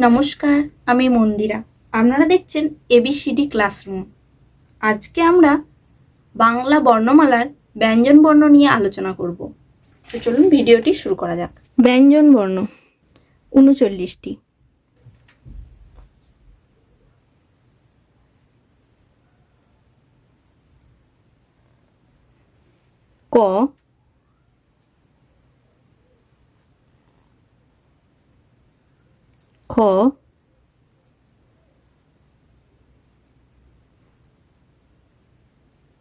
নমস্কার, আমি মন্দিরা। আপনারা দেখছেন এবিসিডি ক্লাসরুম। আজকে আমরা বাংলা বর্ণমালার ব্যঞ্জন বর্ণ নিয়ে আলোচনা করব। তো চলুন ভিডিওটি শুরু করা যাক। ব্যঞ্জন বর্ণ ৩৯টি। ক, খ,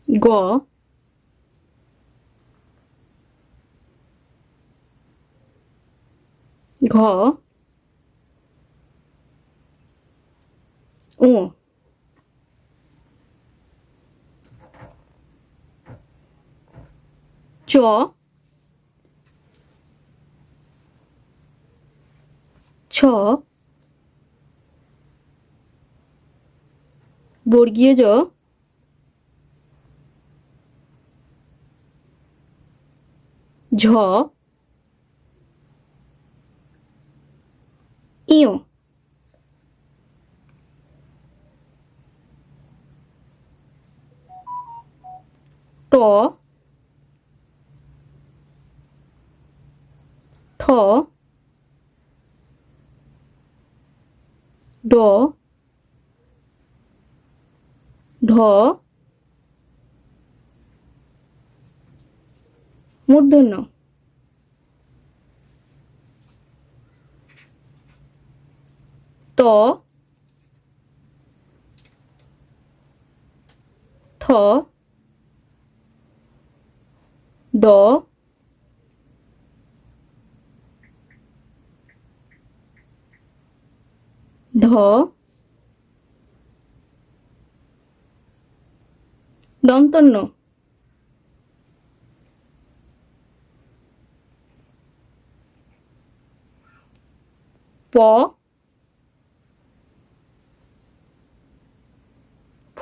গ, ঘ, ও, চ, ছ, বর্গীয় জ, ঝ, ইয়, ট, ঠ, ড, ঢ, মূর্ধন্য, ত, থ, দ, ধ, দন্তন্য, প, ফ,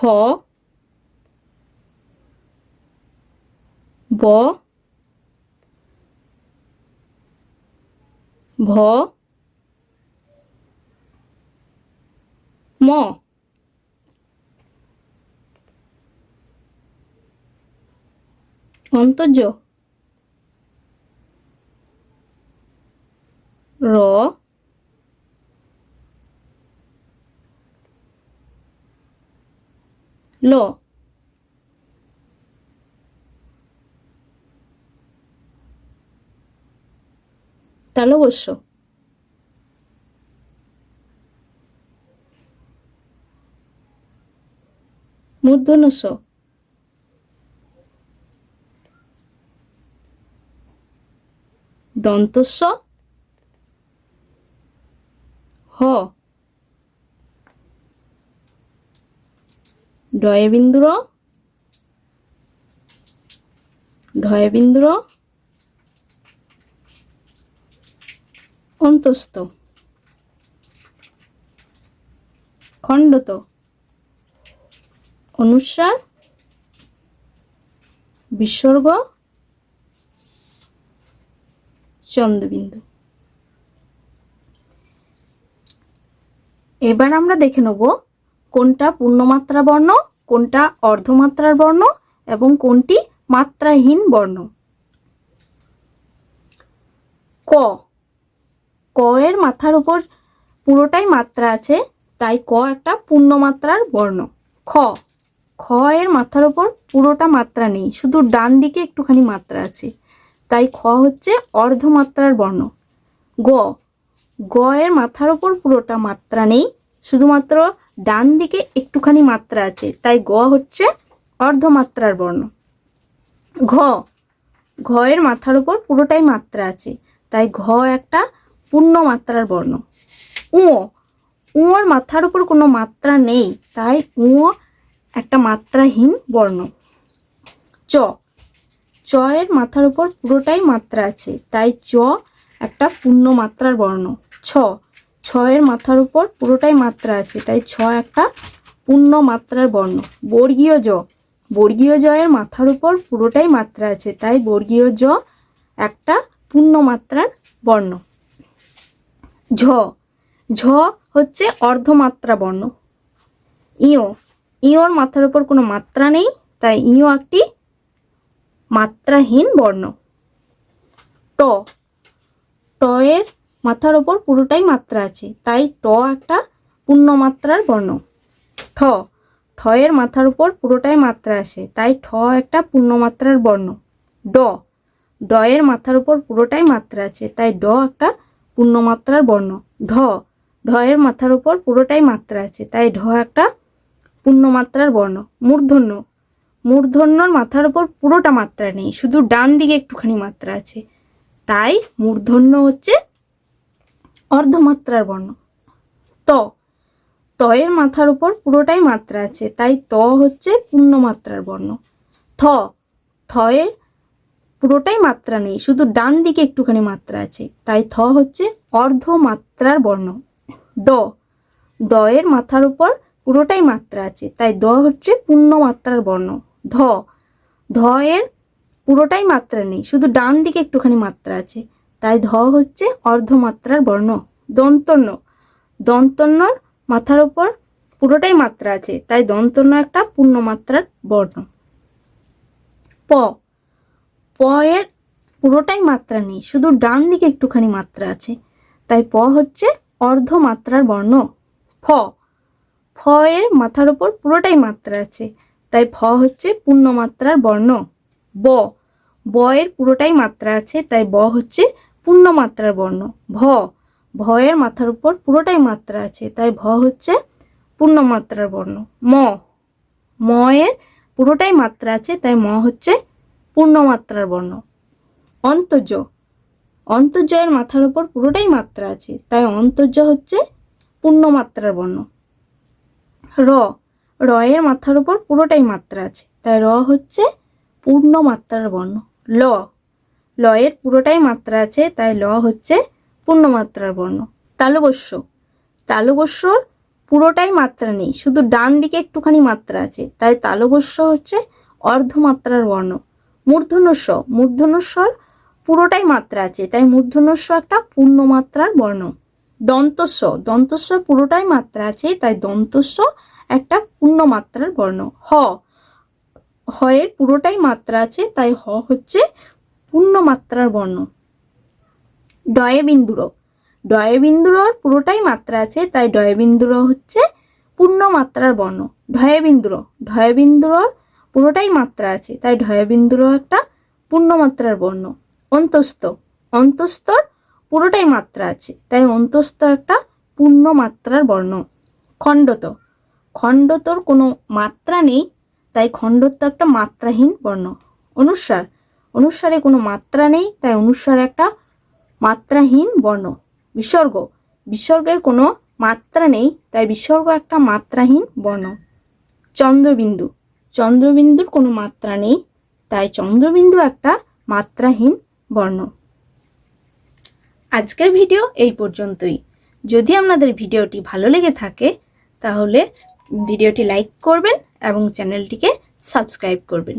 ব, ভ, ম, অন্তর্য, র, ল, তালবস্য, মূর্ধন্য ষ, দন্তস্ব, হ, ডয়বিন্দুর, ঢয়বিন্দুর, অন্তস্থ, খণ্ডত, অনুস্বার, বিসর্গ, চন্দ্রবিন্দু। এবার আমরা দেখে নেব কোনটা পূর্ণমাত্রা বর্ণ, কোনটা অর্ধমাত্রার বর্ণ এবং কোনটি মাত্রাহীন বর্ণ। ক, ক এর মাথার উপর পুরোটাই মাত্রা আছে, তাই ক একটা পূর্ণমাত্রার বর্ণ। খ, খ এর মাথার উপর পুরোটা মাত্রা নেই, শুধু ডান দিকে একটুখানি মাত্রা আছে, তাই খ হচ্ছে অর্ধমাত্রার বর্ণ। গ, গ এর মাথার উপর পুরোটা মাত্রা নেই, শুধুমাত্র ডান দিকে একটুখানি মাত্রা আছে, তাই গ হচ্ছে অর্ধমাত্রার বর্ণ। ঘ, ঘ এর মাথার উপর পুরোটাই মাত্রা আছে, তাই ঘ একটা পূর্ণমাত্রার বর্ণ। উ, উঁর মাথার উপর কোনো মাত্রা নেই, তাই উ একটা মাত্রাহীন বর্ণ। চ, চ এর মাথার উপর পুরোটাই মাত্রা আছে, তাই চ একটা পূর্ণমাত্রার বর্ণ। ছ, ছ এর মাথার উপর পুরোটাই মাত্রা আছে, তাই ছ একটা পূর্ণমাত্রার বর্ণ। বর্গীয় জ, বর্গীয় জ এর মাথার উপর পুরোটাই মাত্রা আছে, তাই বর্গীয় জ একটা পূর্ণমাত্রার বর্ণ। ঝ, ঝ হচ্ছে অর্ধমাত্রা বর্ণ। ইয়, ইয়র মাথার উপর কোনো মাত্রা নেই, তাই ইয় একটি মাত্রাহীন বর্ণ। ট, টয়ের মাথার উপর পুরোটাই মাত্রা আছে, তাই ট একটা পূর্ণমাত্রার বর্ণ। ঠ, ঠয়ের মাথার উপর পুরোটাই মাত্রা আছে, তাই ঠ একটা পূর্ণমাত্রার বর্ণ। ড, ডয়ের মাথার উপর পুরোটাই মাত্রা আছে, তাই ড একটা পূর্ণমাত্রার বর্ণ। ঢ, ঢয়ের মাথার উপর পুরোটাই মাত্রা আছে, তাই ঢ একটা পূর্ণমাত্রার বর্ণ। মূর্ধন্য, মূর্ধন্যর মাথার উপর পুরোটা মাত্রা নেই, শুধু ডান দিকে একটুখানি মাত্রা আছে, তাই মূর্ধন্য হচ্ছে অর্ধমাত্রার বর্ণ। ত, তয়ের মাথার উপর পুরোটাই মাত্রা আছে, তাই ত হচ্ছে পূর্ণমাত্রার বর্ণ। থ, থয়ের পুরোটাই মাত্রা নেই, শুধু ডান দিকে একটুখানি মাত্রা আছে, তাই থ হচ্ছে অর্ধমাত্রার বর্ণ। দ, দয়ের মাথার উপর পুরোটাই মাত্রা আছে, তাই দ হচ্ছে পূর্ণমাত্রার বর্ণ। ধ, ধয়ের পুরোটাই মাত্রা নেই, শুধু ডান দিকে একটুখানি মাত্রা আছে, তাই ধ হচ্ছে অর্ধমাত্রার বর্ণ। দন্তন্য, দন্তন্যর মাথার উপর পুরোটাই মাত্রা আছে, তাই দন্তন্য একটা পূর্ণমাত্রার বর্ণ। প, প এর পুরোটাই মাত্রা নেই, শুধু ডান দিকে একটুখানি মাত্রা আছে, তাই প হচ্ছে অর্ধমাত্রার বর্ণ। ফ, ফ এর মাথার উপর পুরোটাই মাত্রা আছে, তাই ফ হচ্ছে পূর্ণমাত্রার বর্ণ। ব, ব এর পুরোটাই মাত্রা আছে, তাই ব হচ্ছে পূর্ণমাত্রার বর্ণ। ভ, ভ এর মাথার উপর পুরোটাই মাত্রা আছে, তাই ভ হচ্ছে পূর্ণমাত্রার বর্ণ। ম, ম এর পুরোটাই মাত্রা আছে, তাই ম হচ্ছে পূর্ণমাত্রার বর্ণ। অন্তর্য, অন্তর্জয়ের মাথার উপর পুরোটাই মাত্রা আছে, তাই অন্তর্য হচ্ছে পূর্ণমাত্রার বর্ণ। র, র এর মাথার উপর পুরোটাই মাত্রা আছে, তাই র হচ্ছে পূর্ণমাত্রার বর্ণ। ল, ল এর পুরোটাই মাত্রা আছে, তাই ল হচ্ছে পূর্ণমাত্রার বর্ণ। তালবস্য, তালবস্যর পুরোটাই মাত্রা নেই, শুধু ডান দিকে একটুখানি মাত্রা আছে, তাই তালবস্য হচ্ছে অর্ধমাত্রার বর্ণ। মূর্ধন্যস্ব, মূর্ধন্যস্বর পুরোটাই মাত্রা আছে, তাই মূর্ধন্যস্ব একটা পূর্ণমাত্রার বর্ণ। দন্তস্ব, দন্তস্ব পুরোটাই মাত্রা আছে, তাই দন্তস্ব একটা পূর্ণমাত্রার বর্ণ। হ, হ এর পুরোটাই মাত্রা আছে, তাই হ হচ্ছে পূর্ণমাত্রার বর্ণ। ডয়ে বিন্দুর, ডয়ে বিন্দুর পুরোটাই মাত্রা আছে, তাই ডয়ে বিন্দুর হচ্ছে পূর্ণমাত্রার বর্ণ। ঢয়ে বিন্দুর, ঢয়ে বিন্দুর পুরোটাই মাত্রা আছে, তাই ঢয়ে বিন্দুর একটা পূর্ণমাত্রার বর্ণ। অন্তস্থ, অন্তস্থর পুরোটাই মাত্রা আছে, তাই অন্তস্থ একটা পূর্ণমাত্রার বর্ণ। খণ্ডত, খণ্ডতর কোনো মাত্রা নেই, তাই খণ্ডত্ব একটা মাত্রাহীন বর্ণ। অনুস্বার, অনুস্বারে কোনো মাত্রা নেই, তাই অনুস্বার একটা মাত্রাহীন বর্ণ। বিসর্গ, বিসর্গের কোনো মাত্রা নেই, তাই বিসর্গ একটা মাত্রাহীন বর্ণ। চন্দ্রবিন্দু, চন্দ্রবিন্দুর কোনো মাত্রা নেই, তাই চন্দ্রবিন্দু একটা মাত্রাহীন বর্ণ। আজকের ভিডিও এই পর্যন্তই। যদি আপনাদের ভিডিওটি ভালো লেগে থাকে তাহলে ভিডিওটি লাইক করবেন এবং চ্যানেলটিকে সাবস্ক্রাইব করবেন।